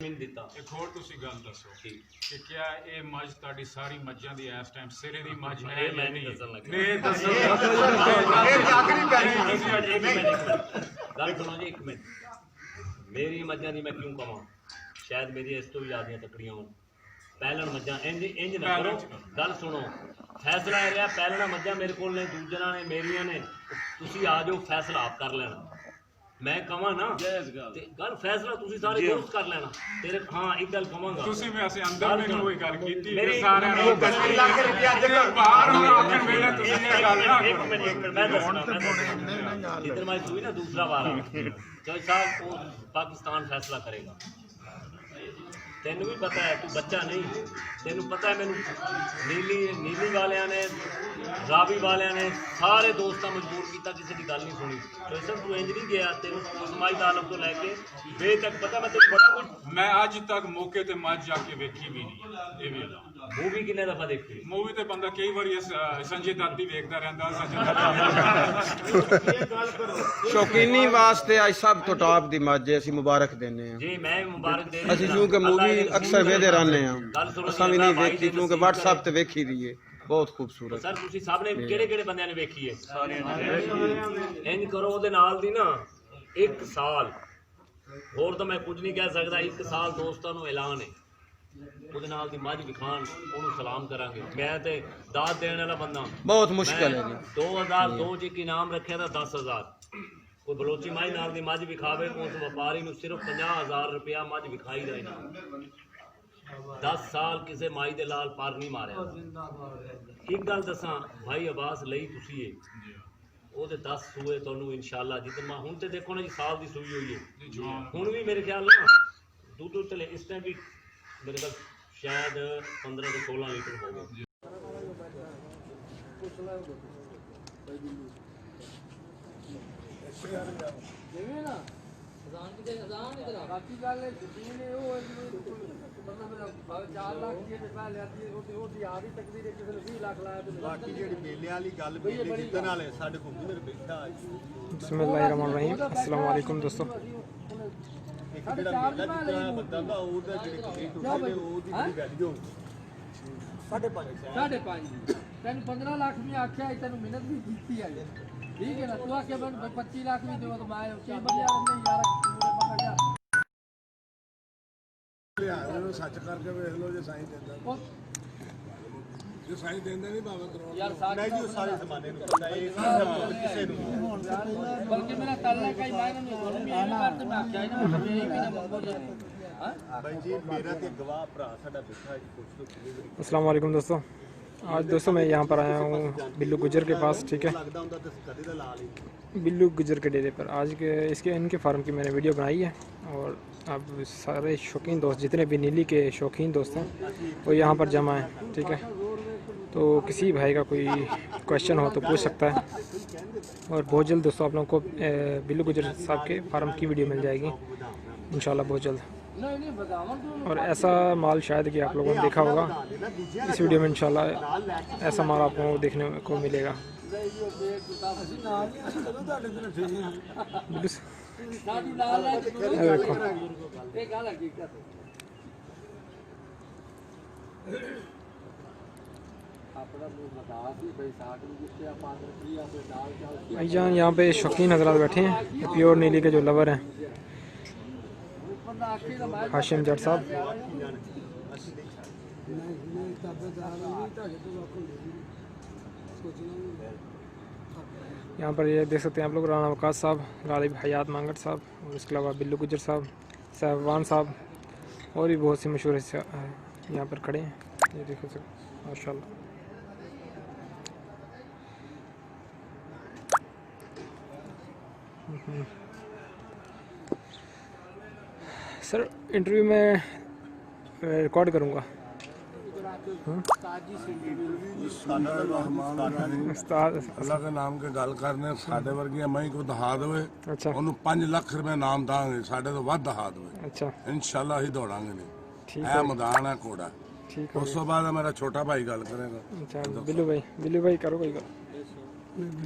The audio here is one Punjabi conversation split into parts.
ਦਿੱਤਾ। ਇੱਕ ਹੋਰ ਤੁਸੀਂ ਗੱਲ ਦੱਸੋ ਕਿ ਕਿਆ ਇਹ ਮੱਝ ਤੁਹਾਡੀ ਸਾਰੀ ਮੱਝਾਂ ਦੀ ਇਸ ਟਾਈਮ ਸਿਰੇ ਦੀ ਮੱਝ ਹੈ? ਇਹ ਮੈਂ ਨਹੀਂ ਦੱਸਣ ਲੱਗਾ। ਇਹ ਦੱਸੋ ਗੱਲ ਸੁਣੋ ਜੀ ਇੱਕ ਮਿੰਟ। ਮੇਰੀ ਮੱਝਾਂ ਦੀ ਮੈਂ ਕਿਉਂ ਕਵਾਂ, ਸ਼ਾਇਦ ਮੇਰੀ ਇਸ ਤੋਂ ਵੀ ਜ਼ਿਆਦੀਆਂ ਤਕੜੀਆਂ ਹੋਣ। ਪਹਿਲਣ ਮੱਝਾਂ ਇੰਜ ਨਾ ਕਰੋ। ਗੱਲ ਸੁਣੋ, ਫੈਸਲਾ ਇਹ ਰਿਹਾ ਪਹਿਲਣਾ ਮੱਝਾਂ ਮੇਰੇ ਕੋਲ ਨੇ, ਦੂਜਿਆਂ ਨੇ ਮੇਰੀਆਂ ਨੇ। ਤੁਸੀਂ ਆ ਜਾਓ, ਫੈਸਲਾ ਆਪ ਕਰ ਲੈਣਾ। ਮੈਂ ਕਹਾਂ ਨਾ ਤੇ ਗੱਲ ਫੈਸਲਾ ਤੁਸੀਂ ਸਾਰੇ ਦੋਸਤ ਕਰ ਲੈਣਾ। ਤੇਰੇ ਹਾਂ ਇੱਕ ਗੱਲ ਕਵਾਂਗਾ, ਤੁਸੀਂ ਮੈਂ ਅਸੀਂ ਅੰਦਰ ਮੈਨੂੰ ਕੋਈ ਗੱਲ ਕੀਤੀ ਮੇਰੀ ਸਾਰਿਆਂ ਨੂੰ ਬਾਹਰ ਹੁਣ ਆਖਣ ਵੇਲੇ ਤੁਸੀਂ ਇਹ ਗੱਲ ਨਾ ਇੱਕ ਮਿੰਟ ਮੈਂ ਦੱਸਣਾ। ਜਿੱਦਣ ਮੈਂ ਸੂਈ ਨਾ ਦੂਸਰਾ ਵਾਰ ਜੱਜ ਸਾਹਿਬ ਉਹ ਪਾਕਿਸਤਾਨ ਫੈਸਲਾ ਕਰੇਗਾ। ਤੈਨੂੰ ਵੀ ਪਤਾ ਹੈ, ਤੂੰ ਬੱਚਾ ਨਹੀਂ, ਤੈਨੂੰ ਪਤਾ ਹੈ ਮੈਨੂੰ ਨੀਲੀ ਵਾਲਿਆਂ ਨੇ, ਰਾਵੀ ਵਾਲਿਆਂ ਨੇ ਸਾਰੇ ਦੋਸਤਾਂ ਮਜਬੂਰ ਕੀਤਾ, ਕਿਸੇ ਦੀ ਗੱਲ ਨਹੀਂ ਸੁਣੀ। ਜੈਸਾ ਤੂੰ ਇੰਜ ਨਹੀਂ ਗਿਆ, ਤੈਨੂੰ ਸਮਾਈ ਤਾਲਬ ਤੋਂ ਲੈ ਕੇ ਵੇ ਤੱਕ ਪਤਾ ਮੈਂ ਤੈਨੂੰ ਬੜਾ ਕੁਝ। ਮੈਂ ਅੱਜ ਤੱਕ ਮੌਕੇ ਤੇ ਮੱਝ ਜਾ ਕੇ ਵੇਖੀ ਵੀ ਨਹੀਂ। ਇਹ ਵੀ ਮੂਵੀ ਕਿੰਨੇ ਦਫਾ ਦੇਖੀ? ਮੂਵੀ ਤੇ ਬੰਦਾ ਕਈ ਵਾਰੀ ਸੰਜੇ ਦੱਤ ਹੀ ਵੇਖਦਾ ਰਹਿੰਦਾ। ਸ਼ੌਕੀਨੀ ਵਾਸਤੇ ਅੱਜ ਸਭ ਤੋਂ ਟਾਪ ਦੀ ਮੱਝ ਅਸੀਂ ਮੁਬਾਰਕ ਦਿੰਦੇ ਹਾਂ ਜੀ। ਮੈਂ ਮੁਬਾਰਕ ਦੇ ਅਸੀਂ ਕਿਉਂਕਿ ਮੂਵੀ ਅਕਸਰ ਵੇਖਦੇ ਰਹਿੰਦੇ ਹਾਂ, ਅਸਾਂ ਵੀ ਨਹੀਂ ਵੇਖੀ ਕਿਉਂਕਿ WhatsApp ਤੇ ਵੇਖੀ ਦੀ ਹੈ। ਬਹੁਤ ਖੂਬਸੂਰਤ ਸਰ। ਤੁਸੀਂ ਸਭ ਨੇ ਕਿਹੜੇ ਬੰਦਿਆਂ ਨੇ ਵੇਖੀ ਹੈ? ਇੰਜ ਕਰੋ, ਉਹਦੇ ਨਾਲ ਦੀ ਨਾ 1 ਸਾਲ ਹੋਰ ਤਾਂ ਮੈਂ ਕੁਝ ਨਹੀਂ ਕਹਿ ਸਕਦਾ। 1 ਸਾਲ ਦੋਸਤਾਂ ਨੂੰ ਐਲਾਨ ਹੈ, ਉਹਦੇ ਨਾਲ ਦੀ ਮੱਝ ਵਿਖਾਣ, ਉਹਨੂੰ ਸਲਾਮ ਕਰਾਂਗੇ। ਮੈਂ ਤੇ ਦਾਤ ਦੇਣ ਵਾਲਾ ਬੰਦਾ, ਬਹੁਤ ਮੁਸ਼ਕਲ ਹੈ ਜੀ। 2002 ਚ ਇੱਕ ਇਨਾਮ ਰੱਖਿਆ ਤਾਂ 10,000। ਕੋਈ ਬਲੋਚੀ ਮਾਈ ਨਾਲ ਦੀ ਮੱਝ ਵਿਖਾਵੇ, ਉਸ ਵਪਾਰੀ ਨੂੰ ਸਿਰਫ 50,000 ਰੁਪਇਆ ਮੱਝ ਵਿਖਾਈ ਦਾ ਇਨਾਮ। 10 ਸਾਲ ਕਿਸੇ ਮਾਈ ਦੇ ਲਾਲ ਪਰ ਨਹੀਂ ਮਾਰਿਆ। ਇੱਕ ਗੱਲ ਦੱਸਾਂ, ਭਾਈ ਅਬਾਸ ਲਈ ਤੁਸੀਂ ਇਹ ਉਹਦੇ 10 ਸੂਏ ਤੁਹਾਨੂੰ ਇਨਸ਼ਾਅੱਲਾ ਜਿੱਦਾਂ ਹੁਣ ਤੇ ਦੇਖੋ ਨਾ ਜੀ, ਸਾਲ ਦੀ ਸੂਈ ਹੋਈ ਹੈ। ਹੁਣ ਵੀ ਮੇਰੇ ਖਿਆਲ ਨਾਲ ਦੁੱਧ ਚਲੇ ਇਸ ਟਾਈਮ ਵੀ ਮੇਰੇ ਕੋਲ ਸ਼ਾਇਦ 15 ਤੋਂ 16 ਲੀਟਰ ਹੋ ਗਏ। ਬਾਕੀ ਜਿਹੜੀ ਮੇਲੇ ਵਾਲੀ ਗੱਲ ਵੀ ਜਿੱਦਣ ਵਾਲੇ ਸਾਡੇ ਘੁੰਮਣ ਬੈਠਾ। बिस्मिल्लाहिर्रहमानिर्रहीम। अस्सलाम वालेकुम दोस्तों। ਇੱਕ ਜਿਹੜਾ ਮੇਲਾ ਜਿੱਤਣਾ ਬੰਦਾ ਦਾ ਉਹਦਾ ਜਿਹੜੀ ਕਮੇਟੀ ਹੁੰਦੀ ਹੈ ਉਹਦੀ ਬੜੀ ਵੈਲਿਊ ਹੁੰਦੀ। 5.5 ਤੈਨੂੰ 15 ਲੱਖ ਵੀ ਆਖਿਆ, ਤੈਨੂੰ ਮਿਹਨਤ ਵੀ ਕੀਤੀ ਹੈ। ਠੀਕ ਹੈ ਨਾ, ਤੂੰ ਆਖਿਆ ਮੈਨੂੰ 25 ਲੱਖ ਵੀ ਦਿਓ ਤਾਂ ਮੈਂ ਕੀ ਬੰਦਿਆ ਨਹੀਂ ਯਾਰ ਪੂਰੇ ਪਕੜ ਜਾ। ਇਹਨੂੰ ਸੱਚ ਕਰਕੇ ਵੇਖ ਲਓ, ਜੇ ਸਾਈਂ ਦਿੰਦਾ ਜੇ ਸਾਈਂ ਦਿੰਦੇ ਨਹੀਂ ਭਾਵੇਂ ਕਰਾਉਣ ਯਾਰ ਨਹੀਂ ਜੀ। ਉਹ ਸਾਰੇ ਜ਼ਮਾਨੇ ਨੂੰ ਪਤਾ ਇਹ ਕਿਸੇ ਨੂੰ ਬਲਕਿ ਮੇਰਾ ਤਾਲਾ ਕਈ ਮੈਂ ਇਹਨਾਂ ਨੂੰ ਤੁਹਾਨੂੰ ਵੀ ਇਹ ਵਾਰ ਤੇ ਮੈਂ ਆਖਿਆ ਇਹਨਾਂ ਨੂੰ ਮੇਰੀ ਵੀ ਨਾ ਮੰਗੋ ਜੀ। ਭਾਈ ਜੀ ਮੇਰਾ ਤੇ ਗਵਾਹ ਭਰਾ ਸਾਡਾ ਬੈਠਾ ਜੀ, ਪੁੱਛ ਲਓ ਕਿੰਨੀ ਵਾਰੀ अस्सलाम वालेकुम दोस्तों। आज दोस्तों मैं यहाँ पर आया हूँ बिल्लू गुजर के पास। ठीक है, ਲੱਗਦਾ ਹੁੰਦਾ ਤੇ ਕਦੇ ਦਾ ਲਾ ਲਈ। बिल्लू गुजर के डेरे पर आज के इनके फार्म की मैंने वीडियो बनाई है। और अब सारे शौकीन दोस्त जितने भी नीली के शौकीन दोस्त हैं वो यहाँ पर जमा हैं। ठीक है, तो किसी भाई का कोई क्वेश्चन हो तो पूछ सकता है। और बहुत जल्द दोस्तों आप लोगों को बिल्लू गुजर साहब के फार्म की वीडियो मिल जाएगी इंशाल्लाह बहुत जल्द। और ऐसा माल शायद कि आप लोगों ने देखा होगा इस वीडियो में इंशाल्लाह ऐसा माल आप लोगों को देखने को मिलेगा। भाईजान यहाँ पे शौकीन हजरात बैठे हैं, प्योर नीली के जो लवर हैं, हाशिम जट साहब। यहाँ पर ये देख सकते हैं आप लोग राना वकास साहब, गालिब हयात मांगट साहब, और इसके अलावा बिल्लू गुजर साहब, साहबान साहब, और भी बहुत सी मशहूर यहाँ पर खड़े हैं। ये देखो सर माशाल्लाह। सर इंटरव्यू में रिकॉर्ड करूँगा। अल्लाह के नाम के गल करने साडे वर्गियां मई को दहा देवे। अच्छा, ਉਹਨੂੰ 5 ਲੱਖ ਰੁਪਏ ਨਾਮ ਦਾਂਗੇ, ਸਾਡੇ ਤੋਂ ਵੱਧ ਦਹਾ ਦੇਵੇ। अच्छा ਇਨਸ਼ਾਅੱਲਾ ਹੀ ਦੌੜਾਂਗੇ ਨਹੀਂ। ठीक ਇਹ है, ਮੈਦਾਨ ਹੈ ਘੋੜਾ। ठीक है। ਉਸ ਤੋਂ ਬਾਅਦ ਮੇਰਾ ਛੋਟਾ ਭਾਈ ਗੱਲ ਕਰੇਗਾ। अच्छा बिल्लू भाई करो कोई गल।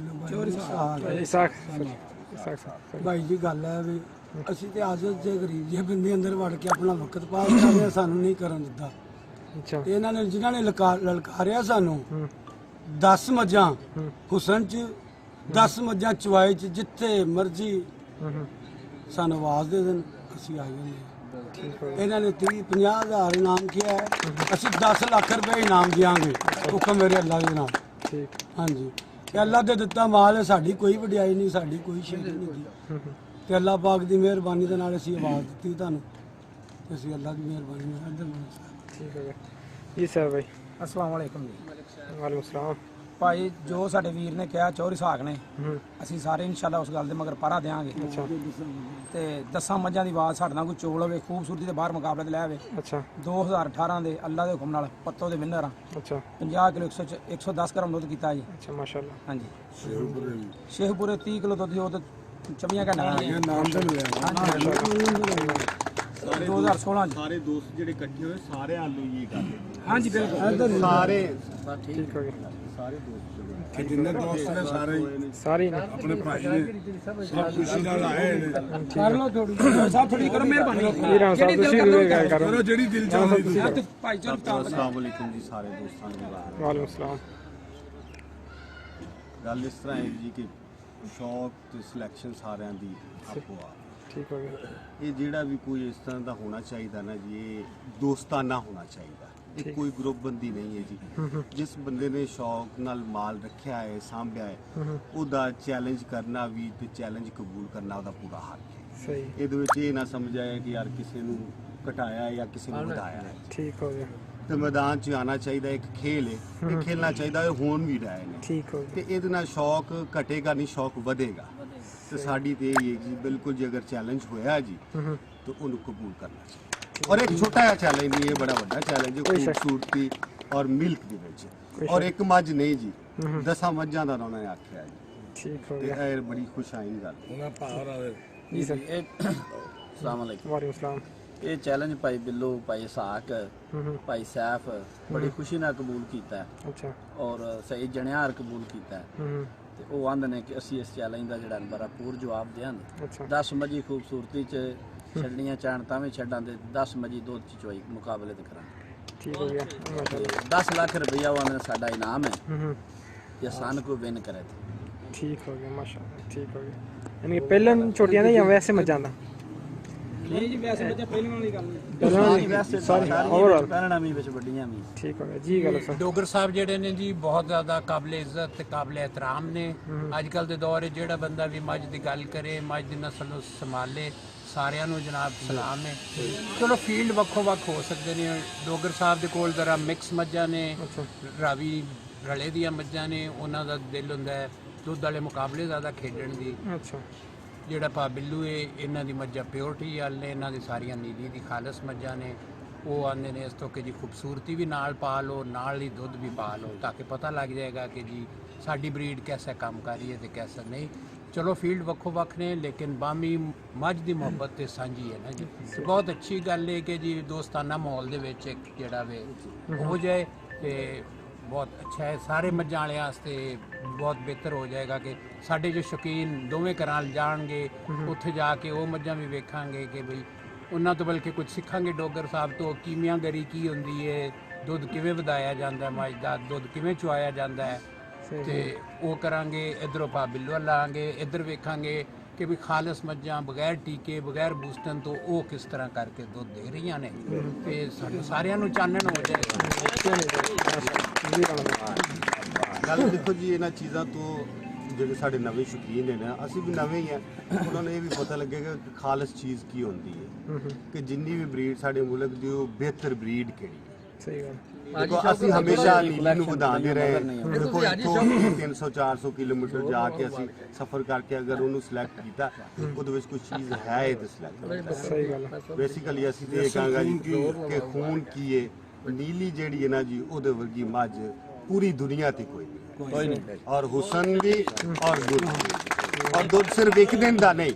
इसाक साहब भाई जी गल है भी ਅਸੀਂ ਤੇ ਆਜ਼ਦ ਜੇ ਗਰੀਬ ਜਿਹੇ ਬੰਦੇ ਅੰਦਰ ਵੜ ਕੇ ਆਪਣਾ ਵਕਤ ਪਾਸ ਕਰ ਰਹੇ, ਸਾਨੂੰ ਨਹੀਂ ਕਰਨ ਦਿੱਤਾ। ਅੱਛਾ ਤੇ ਇਹਨਾਂ ਨੇ ਜਿਨ੍ਹਾਂ ਨੇ ਲਲਕਾਰਿਆ ਸਾਨੂੰ 10 ਮੱਝਾਂ ਹੁਸਨ ਚ 10 ਮੱਝਾਂ ਚਵਾਈ ਚ, ਜਿੱਥੇ ਮਰਜ਼ੀ ਸਾਨੂੰ ਆਵਾਜ਼ ਦੇ ਦੇਣ ਅਸੀਂ ਆ ਜਾਂਦੇ। ਇਹਨਾਂ ਨੇ 30-50 ਹਜ਼ਾਰ ਇਨਾਮ ਕਿਹਾ ਹੈ, ਅਸੀਂ 10 ਲੱਖ ਰੁਪਏ ਇਨਾਮ ਦਿਆਂਗੇ, ਹੁਕਮ ਮੇਰੇ ਅੱਲਾ ਦੇ ਨਾਲ। ਠੀਕ ਹਾਂਜੀ, ਤੇ ਅੱਲਾ ਦੇ ਦਿੱਤਾ ਮਾਲ ਹੈ, ਸਾਡੀ ਕੋਈ ਵਡਿਆਈ ਨਹੀਂ, ਸਾਡੀ ਕੋਈ ਸ਼ੇਖ ਨਹੀਂ ਗੀ। ਤੇ ਅੱਲਾ ਪਾਕ ਦੀ ਮਿਹਰਬਾਨੀ ਦੇ ਨਾਲ ਅਸੀਂ ਆਵਾਜ਼ ਦਿੱਤੀ ਤੁਹਾਨੂੰ, ਤੇ ਅਸੀਂ ਅੱਲਾ ਦੀ ਮਿਹਰਬਾਨੀ ਨਾਲ ਇੱਧਰ ਠੀਕ ਹੈ ਜੀ ਸਰ ਭਾਈ। अस्सलाम वालेकुम जी। ਵਾਲੇਕੁਮ ਸਲਾਮ। ਭਾਈ ਜੋ ਸਾਡੇ ਵੀਰ ਨੇ ਕਿਹਾ ਚੌਧਰੀ ਸਾਹਕ ਨੇ, ਅਸੀਂ ਸਾਰੇ ਇਨਸ਼ਾਅੱਲਾ ਉਸ ਗੱਲ ਦੇ ਮਗਰ ਪਾਰਾ ਦੇਵਾਂਗੇ। ਅੱਛਾ ਤੇ 10 ਮੱਝਾਂ ਦੀ ਆਵਾਜ਼ ਸਾਡੇ ਨਾਲ ਕੋਈ ਚੋਲ ਹੋਵੇ, ਖੂਬਸੂਰਤੀ ਦੇ ਬਾਹਰ ਮੁਕਾਬਲੇ ਤੇ ਲੈ ਆਵੇ। ਅੱਛਾ 2018 ਦੇ ਅੱਲਾ ਦੇ ਹੁਕਮ ਨਾਲ ਪੱਤੋ ਦੇ ਵਿਨਰ ਆ। ਅੱਛਾ 50 ਕਿਲੋ 110 ਗ੍ਰਾਮ ਦੁੱਧ ਕੀਤਾ ਜੀ। ਅੱਛਾ ਮਾਸ਼ਾਅੱਲਾ। ਹਾਂਜੀ ਸ਼ੇਖਪੁਰੇ 30 ਕਿਲੋ ਦੁੱਧ ਉਹ ਤੇ 24 ਘੰਟੇ ਨਾਮ ਤਾਂ ਮਿਲਿਆ 2016 ਚ। ਸਾਰੇ ਦੋਸਤ ਜਿਹੜੇ ਇਕੱਠੇ ਹੋਏ ਸਾਰੇ ਆਲੂ ਹੀ ਕਰਦੇ ਹਾਂਜੀ ਬਿਲਕੁਲ ਸਾਰੇ ਠੀਕ ਹੋ ਗਿਆ। ਸਾਰੇ ਦੋਸਤ ਕਿ ਜਿੰਨੇ ਦੋਸਤ ਨੇ ਸਾਰੇ ਹੀ ਸਾਰੇ ਨੇ ਆਪਣੇ ਭਾਈ ਨੇ ਸਭ ਖੁਸ਼ੀ ਨਾਲ ਆਏ ਨੇ। ਕਰ ਲਓ ਥੋੜੀ ਸਾਹਿਬ, ਥੋੜੀ ਕਰੋ ਮਿਹਰਬਾਨੀ। ਵੀਰਾਂ ਸਾਹਿਬ ਤੁਸੀਂ ਵੀ ਗੱਲ ਕਰੋ। ਕਰੋ ਜਿਹੜੀ ਦਿਲ ਚਾਹੁੰਦੀ ਤੁਸੀਂ। ਭਾਈ ਚਲ ਅਸਲਾਮ ਵਾਲੇਕੁਮ ਜੀ ਸਾਰੇ ਦੋਸਤਾਂ ਨੂੰ। ਵਾਲੇਕੁਮ ਸਲਾਮ। ਗੱਲ ਇਸ ਤਰ੍ਹਾਂ ਹੈ ਜੀ ਕਿ ਸ਼ੌਕ ਤੇ ਸਿਲੈਕਸ਼ਨ ਸਾਰਿਆਂ ਦੀ ਆਪੋ ਆ। ਠੀਕ ਹੋ ਗਿਆ। ਇਹ ਜਿਹੜਾ ਵੀ ਕੋਈ ਇਸ ਤਰ੍ਹਾਂ ਦਾ ਹੋਣਾ ਚਾਹੀਦਾ ਨਾ ਜੀ, ਇਹ ਦੋਸਤਾਨਾ ਹੋਣਾ ਚਾਹੀਦਾ। ਇਹ ਕੋਈ ਗਰੁੱਪ ਬੰਦੀ ਨਹੀਂ ਹੈ ਜੀ। ਜਿਸ ਬੰਦੇ ਨੇ ਸ਼ੌਕ ਨਾਲ ਮਾਲ ਰੱਖਿਆ ਹੈ, ਸਾਂਭਿਆ ਹੈ, ਉਹਦਾ ਚੈਲੰਜ ਕਰਨਾ ਵੀ ਤੇ ਚੈਲੰਜ ਕਬੂਲ ਕਰਨਾ ਉਹਦਾ ਪੂਰਾ ਹੱਕ ਹੈ। ਸਹੀ ਇਹਦੇ ਵਿੱਚ ਇਹ ਨਾ ਸਮਝਾਇਆ ਕਿ ਯਾਰ ਕਿਸੇ ਨੂੰ ਘਟਾਇਆ ਜਾਂ ਕਿਸੇ ਨੂੰ ਵਧਾਇਆ ਹੈ। ਠੀਕ ਹੋ ਗਿਆ। ਤੇ ਮੈਦਾਨ 'ਚ ਆਉਣਾ ਚਾਹੀਦਾ। ਇੱਕ ਖੇਲ ਹੈ, ਇਹ ਖੇਲਣਾ ਚਾਹੀਦਾ। ਇਹ ਹੋਣ ਵੀ ਰਹੇ ਨੇ ਠੀਕ ਹੋ ਗਿਆ। ਤੇ ਇਹਦੇ ਨਾਲ ਸ਼ੌਕ ਘਟੇਗਾ ਨਹੀਂ, ਸ਼ੌਕ ਵਧੇਗਾ। ਤੇ ਸਾਡੀ ਤੇ ਇਹ ਹੈ ਜੀ ਬਿਲਕੁਲ, ਜੇ ਅਗਰ ਚੈਲੰਜ ਹੋਇਆ ਜੀ ਤਾਂ ਉਹਨੂੰ ਕਬੂਲ ਕਰਨਾ ਚਾਹੀਦਾ। ਔਰ ਇੱਕ ਛੋਟਾ ਜਿਹਾ ਚੈਲੰਜ ਨਹੀਂ, ਇਹ ਬੜਾ ਵੱਡਾ ਚੈਲੰਜ ਹੈ ਖੂਬਸੂਰਤੀ ਔਰ ਮਿਲਕ ਦੇ ਵਿੱਚ। ਔਰ ਇੱਕ ਮੱਝ ਨਹੀਂ ਜੀ, 10 ਮੱਝਾਂ ਦਾ ਉਹਨਾਂ ਨੇ ਆਖਿਆ ਜੀ। ਠੀਕ ਹੋ ਤੇ ਗਿਆ ਇਹ ਬੜੀ ਖੁਸ਼ਾਈਨ ਗੱਲ ਹੈ। ਉਹਨਾਂ ਭਾਵ ਆਵੇ ਜੀ ਸਰ। अस्सलाम वालेकुम। ਵਾਲੇਕੁਮ ਸਲਾਮ। ਇਹ ਚੈਲੰਜ ਭਾਈ ਬਿੱਲੂ, ਭਾਈ ਸਾਕ, ਭਾਈ ਸੈਫ ਬੜੀ ਖੁਸ਼ੀ ਨਾਲ ਕਬੂਲ ਕੀਤਾ ਹੈ ਅੱਛਾ ਔਰ ਸਹੀ ਜਣਿਆਰ ਕਬੂਲ ਕੀਤਾ ਹੈ। ਤੇ ਉਹ ਆਂਦੇ ਨੇ ਕਿ ਅਸੀਂ ਇਸ ਚੈਲੰਜ ਦਾ ਜਿਹੜਾ ਭਰਪੂਰ ਜਵਾਬ ਦੇਵਾਂਗੇ। ਅੱਛਾ 10 ਮੱਝੀ ਖੂਬਸੂਰਤੀ ਚ ਛੱਡਣੀਆਂ ਚਾਹਣ ਤਾਂ ਵੀ ਛੱਡਾਂ ਦੇ 10 ਮੱਝੀ ਦੁੱਧ ਚ ਚੋਈ ਮੁਕਾਬਲੇ ਤੇ ਕਰਾਂਗੇ। ਠੀਕ ਹੋ ਗਿਆ ਮਾਸ਼ਾਅੱਲਾ। 10 ਲੱਖ ਰੁਪਇਆ ਉਹ ਆਂਦੇ ਨੇ ਸਾਡਾ ਇਨਾਮ ਹੈ ਜੇ ਸਾਨ को विन करे तो। ਠੀਕ ਹੋ ਗਿਆ ਮਾਸ਼ਾਅੱਲਾ। ਠੀਕ ਹੋ ਗਿਆ। ਯਾਨੀ ਕਿ ਪਹਿਲਾਂ ਛੋਟੀਆਂ ਨੇ ਜਾਂ ਵੈਸੇ ਮੱਝਾਂ ਦਾ? ਨਹੀਂ ਜੀ ਵੈਸੇ ਬੱਚਾ ਪਹਿਲਾਂ ਵਾਲੀ ਗੱਲ ਨਹੀਂ। ਪਹਿਲਾਂ ਦੀ ਵੈਸੇ ਸਾਰੀ ਸਾਰੀਆਂ ਓਵਰਆਲ ਪਹਿਲਣਾ ਵੀ ਵਿੱਚ ਵੱਡੀਆਂ ਵੀ। ਠੀਕ ਹੋ ਗਿਆ ਜੀ। ਗੱਲ ਸਰ ਡੋਗਰ ਸਾਹਿਬ ਜਿਹੜੇ ਨੇ ਜੀ ਬਹੁਤ ਜ਼ਿਆਦਾ ਕਾਬਲੇ ਇੱਜ਼ਤ ਤੇ ਕਾਬਲੇ ਇਹਤਰਾਮ ਨੇ। ਅੱਜ ਕੱਲ ਦੇ ਦੌਰ 'ਚ ਜਿਹੜਾ ਬੰਦਾ ਵੀ ਮੱਝ ਦੀ ਗੱਲ ਕਰੇ, ਮੱਝ ਦੀ ਨਸਲ ਨੂੰ ਸੰਭਾਲੇ, ਸਾਰਿਆਂ ਨੂੰ ਜਨਾਬ ਸਲਾਮ ਨੇ। ਚਲੋ ਫੀਲਡ ਵੱਖੋ ਵੱਖ ਹੋ ਸਕਦੇ ਨੇ। ਡੋਗਰ ਸਾਹਿਬ ਦੇ ਕੋਲ ਜ਼ਰਾ ਮਿਕਸ ਮੱਝਾਂ ਨੇ, ਰਾਵੀ ਰਲੇ ਦੀਆਂ ਮੱਝਾਂ ਨੇ। ਉਹਨਾਂ ਦਾ ਦਿਲ ਹੁੰਦਾ ਹੈ ਦੁੱਧ ਵਾਲੇ ਮੁਕਾਬਲੇ ਜ਼ਿਆਦਾ ਖੇਡਣ ਦੀ। ਅੱਛਾ ਜਿਹੜਾ ਭਾ ਬਿੱਲੂ ਹੈ, ਇਹਨਾਂ ਦੀ ਮੱਝਾਂ ਪਿਓਰਟੀ ਵਾਲ ਨੇ, ਇਹਨਾਂ ਦੀ ਸਾਰੀਆਂ ਨੀਲੀ ਦੀ ਖਾਲਸ ਮੱਝਾਂ ਨੇ। ਉਹ ਆਉਂਦੇ ਨੇ ਇਸ ਤੋਂ ਕਿ ਜੀ ਖੂਬਸੂਰਤੀ ਵੀ ਨਾਲ ਪਾ ਲਓ, ਨਾਲ ਹੀ ਦੁੱਧ ਵੀ ਪਾ ਲਓ, ਤਾਂ ਕਿ ਪਤਾ ਲੱਗ ਜਾਏਗਾ ਕਿ ਜੀ ਸਾਡੀ ਬਰੀਡ ਕੈਸਾ ਕੰਮ ਕਰ ਰਹੀ ਹੈ ਤੇ ਕੈਸਾ ਨਹੀਂ। ਚਲੋ ਫੀਲਡ ਵੱਖੋ ਵੱਖ ਨੇ, ਲੇਕਿਨ ਬਾਮੀ ਮੱਝ ਦੀ ਮੁਹੱਬਤ ਤੇ ਸਾਂਝੀ ਹੈ ਨਾ ਜੀ। ਬਹੁਤ ਅੱਛੀ ਗੱਲ ਹੈ ਕਿ ਜੀ ਦੋਸਤਾਨਾ ਮਾਹੌਲ ਦੇ ਵਿੱਚ ਇੱਕ ਜਿਹੜਾ ਵੇ ਹੋ ਜਾਏ ਤੇ ਬਹੁਤ ਅੱਛਾ ਹੈ। ਸਾਰੇ ਮੱਝਾਂ ਵਾਲਿਆਂ ਵਾਸਤੇ ਬਹੁਤ ਬਿਹਤਰ ਹੋ ਜਾਏਗਾ ਕਿ ਸਾਡੇ ਜੋ ਸ਼ੌਕੀਨ ਦੋਵੇਂ ਘਰਾਂ ਜਾਣਗੇ, ਉੱਥੇ ਜਾ ਕੇ ਉਹ ਮੱਝਾਂ ਵੀ ਵੇਖਾਂਗੇ ਕਿ ਬਈ ਉਹਨਾਂ ਤੋਂ ਬਲਕਿ ਕੁਝ ਸਿੱਖਾਂਗੇ ਡੋਗਰ ਸਾਹਿਬ ਤੋਂ। ਕੀਮਿਆਂਗਰੀ ਕੀ ਹੁੰਦੀ ਹੈ, ਦੁੱਧ ਕਿਵੇਂ ਵਧਾਇਆ ਜਾਂਦਾ ਹੈ, ਮੱਝ ਦਾ ਦੁੱਧ ਕਿਵੇਂ ਚੁਆਇਆ ਜਾਂਦਾ ਹੈ, ਤੇ ਉਹ ਕਰਾਂਗੇ। ਇੱਧਰੋਂ ਭਾ ਬਿੱਲੂ ਲਾਂਗੇ, ਇੱਧਰ ਵੇਖਾਂਗੇ ਕਿ ਵੀ ਖਾਲਸ ਮੱਝਾਂ ਬਗੈਰ ਟੀਕੇ ਬਗੈਰ ਬੂਸਟਨ ਤੋਂ ਉਹ ਕਿਸ ਤਰ੍ਹਾਂ ਕਰਕੇ ਦੁੱਧ ਦੇ ਰਹੀਆਂ ਨੇ। ਤੇ ਸਾਨੂੰ ਸਾਰਿਆਂ ਨੂੰ ਚਾਨਣ ਹੋ ਜਾਏਗਾ। ਗੱਲ ਦੇਖੋ ਜੀ, ਇਹਨਾਂ ਚੀਜ਼ਾਂ ਤੋਂ ਜਿਹੜੇ ਸਾਡੇ ਨਵੇਂ ਸ਼ੌਕੀਨ ਨੇ ਨਾ, ਅਸੀਂ ਵੀ ਨਵੇਂ ਹੀ ਆ, ਉਹਨਾਂ ਨੂੰ ਇਹ ਵੀ ਪਤਾ ਲੱਗੇਗਾ ਕਿ ਖਾਲਸ ਚੀਜ਼ ਕੀ ਹੁੰਦੀ ਹੈ, ਕਿ ਜਿੰਨੀ ਵੀ ਬਰੀਡ ਸਾਡੇ ਮੁਲਕ ਦੀ ਉਹ ਬਿਹਤਰ ਬਰੀਡ ਕਿਹੜੀ ਹੈ। ਸਹੀ ਗੱਲ। ਦੇਖੋ ਅਸੀਂ ਹਮੇਸ਼ਾ ਨੀਲੀ ਨੂੰ ਵਧਾਉਂਦੇ ਰਹੇ। ਦੇਖੋ ਇੱਥੋਂ 300-400 ਕਿਲੋਮੀਟਰ ਜਾ ਕੇ ਅਸੀਂ ਸਫ਼ਰ ਕਰਕੇ ਅਗਰ ਉਹਨੂੰ ਸਿਲੈਕਟ ਕੀਤਾ, ਉਹਦੇ ਵਿੱਚ ਕੋਈ ਚੀਜ਼ ਹੈ ਇਹ ਤਾਂ ਸਿਲੈਕਟ। ਸਹੀ ਗੱਲ। ਬੇਸਿਕਲੀ ਅਸੀਂ ਤੇ ਇਹ ਕਹਾਂਗਾ ਜੀ ਕਿ ਖੂਨ ਕੀ ਹੈ, ਨੀਲੀ ਜਿਹੜੀ ਹੈ ਨਾ ਜੀ, ਉਹਦੇ ਵਰਗੀ ਮੱਝ ਪੂਰੀ ਦੁਨੀਆ ਤੇ ਕੋਈ ਨਹੀਂ। ਔਰ ਹੁਸਨ ਵੀ ਔਰ ਦੁੱਧ ਵੀ। ਔਰ ਦੁੱਧ ਸਿਰਫ ਇੱਕ ਦਿਨ ਦਾ ਨਹੀਂ,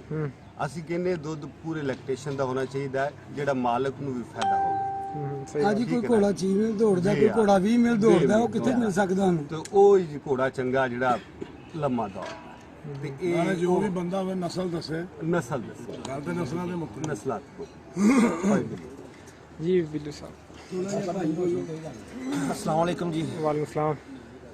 ਅਸੀਂ ਕਹਿੰਦੇ ਦੁੱਧ ਪੂਰੇ ਲੈਕਟੇਸ਼ਨ ਦਾ ਹੋਣਾ ਚਾਹੀਦਾ, ਜਿਹੜਾ ਮਾਲਕ ਨੂੰ ਵੀ ਫਾਇਦਾ ਹੋਵੇ। ਅੱਜ ਕੋਈ ਘੋੜਾ 6 ਮਿਲ ਦੌੜਦਾ, ਕੋਈ ਘੋੜਾ 20 ਮਿਲ ਦੌੜਦਾ, ਉਹ ਕਿੱਥੇ ਮਿਲ ਸਕਦਾ ਉਹਨੂੰ? ਤੇ ਉਹ ਹੀ ਘੋੜਾ ਚੰਗਾ ਜਿਹੜਾ ਲੰਮਾ ਦੌੜ। ਤੇ ਨਾਲੇ ਇਹ ਜੋ ਵੀ ਬੰਦਾ ਹੋਵੇ ਨਸਲ ਦੱਸੇ, ਨਸਲ ਦੱਸੇ, ਗੱਲ ਤੇ ਨਸਲਾਂ ਦੇ ਮੁੱਖ ਨੇ। ਨਸਲਾਂ जी बिल्लू साहब। ਅਸਲਾਮ ਵਾਲੇਕੁਮ ਜੀ। वालेकुम सलाम।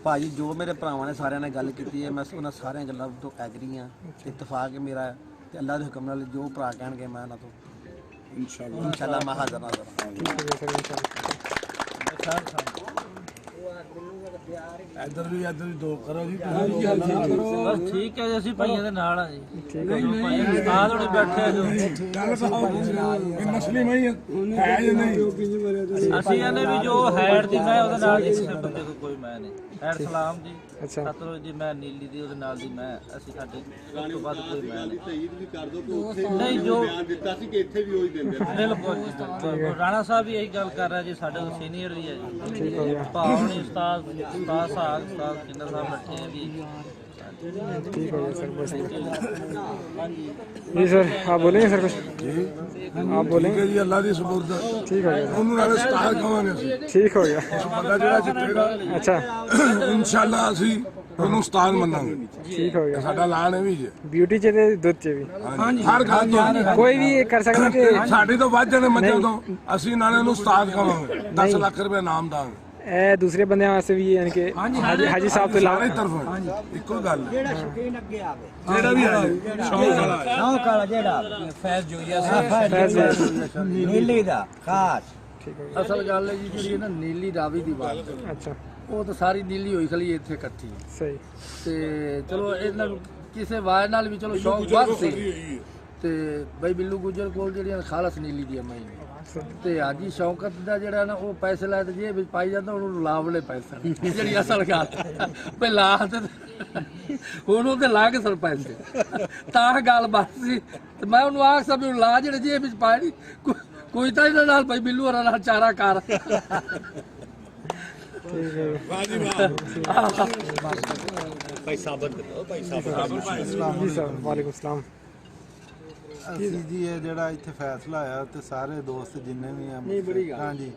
ਭਾਜੀ ਜੋ ਮੇਰੇ ਭਰਾਵਾਂ ਨੇ ਸਾਰਿਆਂ ਨੇ ਗੱਲ ਕੀਤੀ ਹੈ ਮੈਂ ਉਹਨਾਂ ਸਾਰੀਆਂ ਗੱਲਾਂ ਤੋਂ ਐਗਰੀ ਹਾਂ, ਇਤਫਾਕ ਹੈ ਮੇਰਾ, ਤੇ ਅੱਲਾਹ ਦੇ ਹੁਕਮ ਨਾਲ ਜੋ ਭਰਾ ਕਹਿਣਗੇ ਮੈਂ ਉਹਨਾਂ ਤੋਂ ਇਨਸ਼ਾਅੱਲਾ ਮੈਂ ਹਾਜ਼ਰ ਨਾਜ਼ਰ ਹਾਂ। ਇੱਧਰ ਵੀ ਦੋ ਕਰੋ ਜੀ। ਬਸ ਠੀਕ ਹੈ ਜੀ, ਅਸੀਂ ਭਾਈਆਂ ਦੇ ਨਾਲ ਆ ਜੀ। ਠੀਕ ਹੈ ਜੀ, ਉਸਤਾਦ ਹੋਣੇ ਬੈਠੇ ਜੋ ਗੱਲ ਕਹੋ ਇਹ ਨਸਲੀ ਮੈਂ ਹੈ ਜਾਂ ਨਹੀਂ? ਅਸੀਂ ਇਹਨੇ ਵੀ ਜੋ ਹੈਡ ਦੀ ਮੈਂ ਉਹਦੇ ਨਾਲ ਕਿਸੇ ਬੰਦੇ ਕੋਲ ਕੋਈ ਮੈਂ ਨਹੀਂ। ਹੈਡ ਸਲਾਮ ਜੀ, अच्छा ਸਤਲੁਜ ਜੀ ਮੈਂ ਨੀਲੀ ਦੀ ਉਹਦੇ ਨਾਲ ਦੀ ਮੈਂ, ਅਸੀਂ ਸਾਡੇ ਉਸ ਤੋਂ ਬਾਅਦ ਕੋਈ ਮੈਂ ਨਹੀਂ। ਤਈਦ ਵੀ ਕਰ ਦੋ ਕਿ ਉੱਥੇ ਨਹੀਂ ਜੋ ਬਿਆਨ ਦਿੱਤਾ ਸੀ ਕਿ ਇੱਥੇ ਵੀ ਉਹੀ ਦਿੰਦੇ ਨੇ। ਬਿਲਕੁਲ ਜੀ, ਰਾਣਾ ਸਾਹਿਬ ਵੀ ਇਹੀ ਗੱਲ ਕਰ ਰਿਹਾ ਜੀ, ਸਾਡੇ ਸੀਨੀਅਰ ਵੀ ਹੈ ਜੀ। ठीक हो गया, ਭਾਵਨੀ ਉਸਤਾਦ ਸਾਹਿਬ ਕਿੰਨਾ ਸਾਹਿਬ ਬੈਠੇ ਆ ਜੀ। ठीक हो गया सर। बस जी सर आप बोलेंगे सर कुछ? आप बोलेंगे? ਜੀ ਅੱਲਾ ਦੀ ਸਬੂਤ ठीक हो गया, ਉਹਨੂੰ ਨਾਲੇ ਸਟਾਰ ਕਹਾਂਗੇ ਅਸੀਂ। ठीक हो गया। ਬੰਦਾ ਜਿਹੜਾ ਜਿੱਤੇਗਾ अच्छा ਇਨਸ਼ਾਅੱਲਾ ਅਸੀਂ ਉਹਨੂੰ ਉਸਤਾਦ ਮੰਨਾਂਗੇ। ठीक हो गया। ਸਾਡਾ ਐਲਾਨ ਹੈ ਵੀ ਜੇ ब्यूटी चाहिए दूध चाहिए ਹਰ ਗੱਲ ਤੋਂ कोई भी ये कर सकता कि ਸਾਡੇ ਤੋਂ ਵੱਧ ਜਾਣੇ ਮੱਝਾਂ ਤੋਂ ਅਸੀਂ ਨਾਲੇ ਉਹਨੂੰ ਉਸਤਾਦ ਕਹਾਂਗੇ। 10 ਲੱਖ ਰੁਪਏ ਨਾਮ ਦਾਂਗੇ दूसरे बंदे वास्ते भी यानी कि हाजी साहब तो ਸਾਰੇ ਤਰਫੋਂ ਇੱਕੋ ਗੱਲ ਹੈ। ਜਿਹੜਾ ਵੀ ਆਏ ਸ਼ੌਕ ਵਾਲਾ ਫੈਜ਼ ਜੋਈਆ नीली ਦਾ ਖਾਸ ਅਸਲ ਗੱਲ ਹੈ ਜੀ ਜਿਹੜੀ ਨਾ ਨੀਲੀ ਰਾਵੀ ਦੀ ਬਾਤ अच्छा ਉਹ ਤਾਂ ਸਾਰੀ ਨੀਲੀ ਹੋਈ ਖਲੀ ਇੱਥੇ ਇਕੱਠੀ सही ਤੇ ਚਲੋ ਇਹਨਾਂ ਨੂੰ ਕਿਸੇ ਵਾਰ ਨਾਲ ਵੀ ਚਲੋ ਸ਼ੌਕ ਵੱਧ ਸੀ ਤੇ ਬਈ ਬਿੱਲੂ ਗੁੱਜਰ ਕੋਲ ਜਿਹੜੀਆਂ ਖਾਲਸ ਨੀਲੀ ਦੀਆਂ ਮੈਂ ਤੇ ਹਾਜੀ ਸ਼ੌਕਤ ਦਾ ਜਿਹੜਾ ਨਾ ਉਹ ਪੈਸੇ ਲੈ ਤੇ ਜੇ ਵਿੱਚ ਪਾਈ ਜਾਂਦਾ ਉਹਨੂੰ ਲਾਵਲੇ ਪੈਸੇ ਜਿਹੜੀ ਅਸਲ ਗੱਲ ਪਈ ਲਾ ਤੇ ਉਹਨੂੰ ਤੇ ਲਾ ਕੇ ਸਰ ਪੈਸੇ ਤਾਂ ਗੱਲ ਬਸ ਸੀ ਤੇ ਮੈਂ ਉਹਨੂੰ ਆਖ ਸਭ ਨੂੰ ਲਾ ਜਿਹੜੇ ਜੇ ਵਿੱਚ ਪਾਈ ਕੋਈ ਤਾਂ ਇਹਨਾਂ ਨਾਲ ਭਾਈ ਬਿੱਲੂ ਹੋਰਾਂ ਨਾਲ ਚਾਰਾ ਕਰ ਭਾਈ ਸਾਬਤ ਕਰੋ, ਭਾਈ ਸਾਬਤ जी सर वालेकुम सलाम। ਅਸੀਂ ਜੀ ਇਹ ਜਿਹੜਾ ਇੱਥੇ ਫੈਸਲਾ ਆਇਆ ਤੇ ਸਾਰੇ ਦੋਸਤ ਜਿੰਨੇ ਵੀ ਆ ਹਾਂਜੀ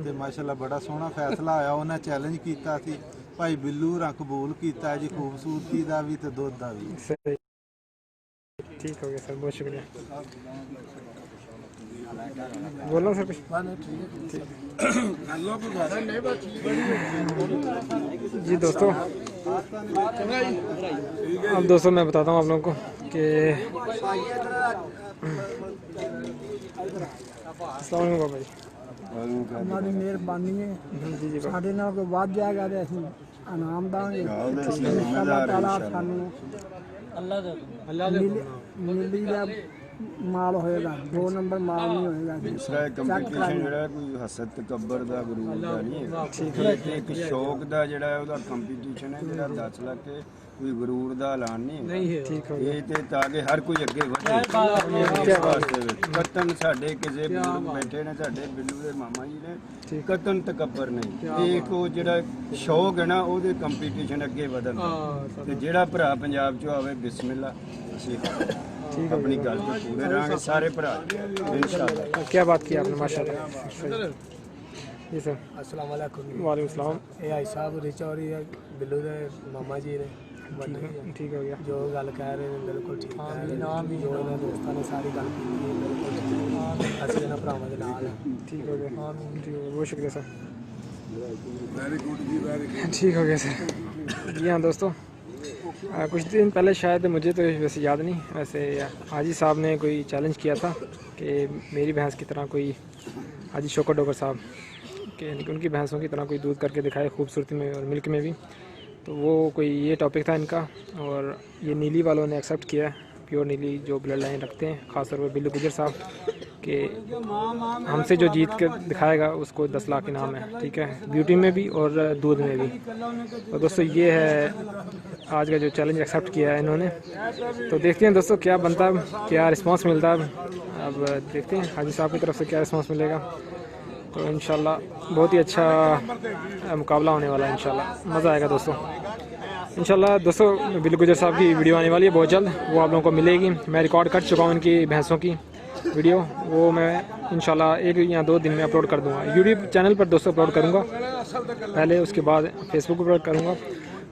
ਤੇ ਮਾਸ਼ਾਅੱਲਾ ਬੜਾ ਸੋਹਣਾ ਫੈਸਲਾ ਆਇਆ। ਉਹਨਾਂ ਚੈਲੰਜ ਕੀਤਾ ਸੀ, ਭਾਈ ਬਿੱਲੂ ਰਾਂ ਕਬੂਲ ਕੀਤਾ ਜੀ, ਖੂਬਸੂਰਤੀ ਦਾ ਵੀ ਤੇ ਦੁੱਧ ਦਾ ਵੀ। सही ठीक हो गया सर, बहुत शुक्रिया। बोलना सर कुछ? जी दोस्तों, अब दोस्तों मैं बताता हूँ आप लोगों को कि अस्सलाम वालेकुम बाबा जी। हमारी मेहरबानी है, जी जी ਸਾਡੇ ਨਾਲ ਕੋਈ ਵੱਧ ਜਾਏਗਾ ਤੇ ਅਸੀਂ ਇਨਾਮ ਦਾਂਗੇ। ਅੱਲਾਹ ਤਾਲਾ ਸਾਨੂੰ ਅੱਲਾ ਦਾ ਨੀਲੀ ਦਾ ਮਾਲ ਹੋਏਗਾ, 2 ਨੰਬਰ ਮਾਲ ਨਹੀਂ ਹੋਏਗਾ। ਦੂਸਰਾ ਕੰਪੀਟੀਸ਼ਨ ਜਿਹੜਾ ਕੋਈ ਹਸਦ ਤਕੱਬਰ ਦਾ ਗਰੂਰ ਦਾ ਨਹੀਂ ਹੈ, ਇੱਕ ਸ਼ੌਕ ਦਾ ਜਿਹੜਾ ਉਹਦਾ ਕੰਪੀਟੀਸ਼ਨ ਹੈ ਜਿਹੜਾ 10 ਲੱਖ ਕੋਈ ਗਰੂਰ ਦਾ ਐਲਾਨ ਨਹੀਂ ਹੈ। ठीक हो ਇਹ ਤੇ ਤਾਂ ਕਿ ਹਰ ਕੋਈ ਅੱਗੇ ਵਧੇ। ਕਤਨ ਸਾਡੇ ਕਿਸੇ ਬਜ਼ੁਰਗ ਬੈਠੇ ਨੇ, ਸਾਡੇ ਬਿੱਲੂ ਦੇ ਮਾਮਾ ਜੀ ਨੇ, ਕਤਨ ਤਕੱਬਰ ਨਹੀਂ। ਇਹ ਕੋ ਜਿਹੜਾ ਸ਼ੌਕ ਹੈ ਨਾ ਉਹਦੇ ਕੰਪੀਟੀਸ਼ਨ ਅੱਗੇ ਵਧਣ ਤੇ ਜਿਹੜਾ ਭਰਾ ਪੰਜਾਬ ਚੋਂ ਆਵੇ ਬਿਸਮਿਲ੍ਲਾ ਅਸੀਂ अपनी गल पे पूरे रहेंगे सारे भरा इंशाअल्लाह। क्या बात की आपने माशाल्लाह। जी सर अस्सलाम वालेकुम। वालेकुम सलाम। ਇਹ ਆਈ ਸਾਹਿਬ ਰਿਚੌਰੀ ਹੈ ਬਿੱਲੂ ਦੇ ਮਾਮਾ ਜੀ ਨੇ। ठीक हो गया, ਜੋ ਗੱਲ ਕਹਿ ਰਹੇ ਨੇ ਬਿਲਕੁਲ ਠੀਕ ਹੈ। ਨਾਮ ਵੀ ਜੋ ਇਹਨਾਂ ਦੋਸਤਾਂ ਨੇ ਸਾਰੀ ਗੱਲ ਕੀਤੀ ਹੈ ਬਿਲਕੁਲ ਠੀਕ ਹੈ। ਅਸੀਂ ਇਹਨਾਂ ਭਰਾਵਾਂ ਦੇ ਨਾਲ ਹਾਂ। ठीक हो गया, ठीक हो गया, बहुत शुक्रिया सर। ਵੈਰੀ ਗੁੱਡ ਜੀ, ਵੈਰੀ ਗੁੱਡ। ठीक हो गया सर। जी हाँ दोस्तों, कुछ दिन पहले शायद मुझे तो वैसे याद नहीं, वैसे हाजी साहब ने कोई चैलेंज किया था कि मेरी भैंस की तरह कोई हाजी शौकत डोगर साहब कि उनकी भैंसों की तरह कोई दूध करके दिखाए खूबसूरती में और मिल्क में भी। तो वो कोई ये टॉपिक था इनका, और ये नीली वालों ने एक्सेप्ट किया है, प्योर नीली जो ब्लड लाइन रखते हैं, ख़ासतौर पर बिल्लू गुजर साहब कि हमसे जो जीत कर दिखाएगा उसको 10 लाख इनाम है। ठीक है, ब्यूटी में भी और दूध में भी। तो दोस्तों ये है आज का जो चैलेंज एक्सेप्ट किया है इन्होंने। तो देखते हैं दोस्तों क्या बनता है, क्या रिस्पांस मिलता है। अब देखते हैं हाजी साहब की तरफ से क्या रिस्पांस मिलेगा। तो इंशाल्लाह बहुत ही अच्छा मुकाबला होने वाला है, इंशाल्लाह मज़ा आएगा दोस्तों। इंशाल्लाह दोस्तों बिल्लू गुजर साहब की वीडियो आने वाली है बहुत जल्द, वो आप लोगों को मिलेगी। मैं रिकॉर्ड कर चुका हूँ इनकी भैंसों की वीडियो, वो मैं इंशाल्लाह 1 या 2 दिन में अपलोड कर दूँगा। यूट्यूब चैनल पर दोस्तों अपलोड करूँगा पहले, उसके बाद फेसबुक पर अपलोड करूँगा।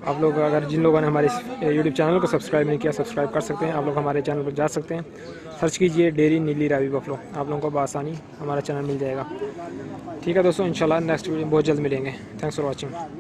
आप लोग अगर जिन लोगों ने हमारे यूट्यूब चैनल को सब्सक्राइब नहीं किया, सब्सक्राइब कर सकते हैं। आप लोग हमारे चैनल पर जा सकते हैं, सर्च कीजिए डेयरी नीली रावी बफलो, आप लोगों को बआसानी हमारा चैनल मिल जाएगा। ठीक है दोस्तों, इंशाल्लाह नेक्स्ट वीडियो बहुत जल्द मिलेंगे। Thanks for watching.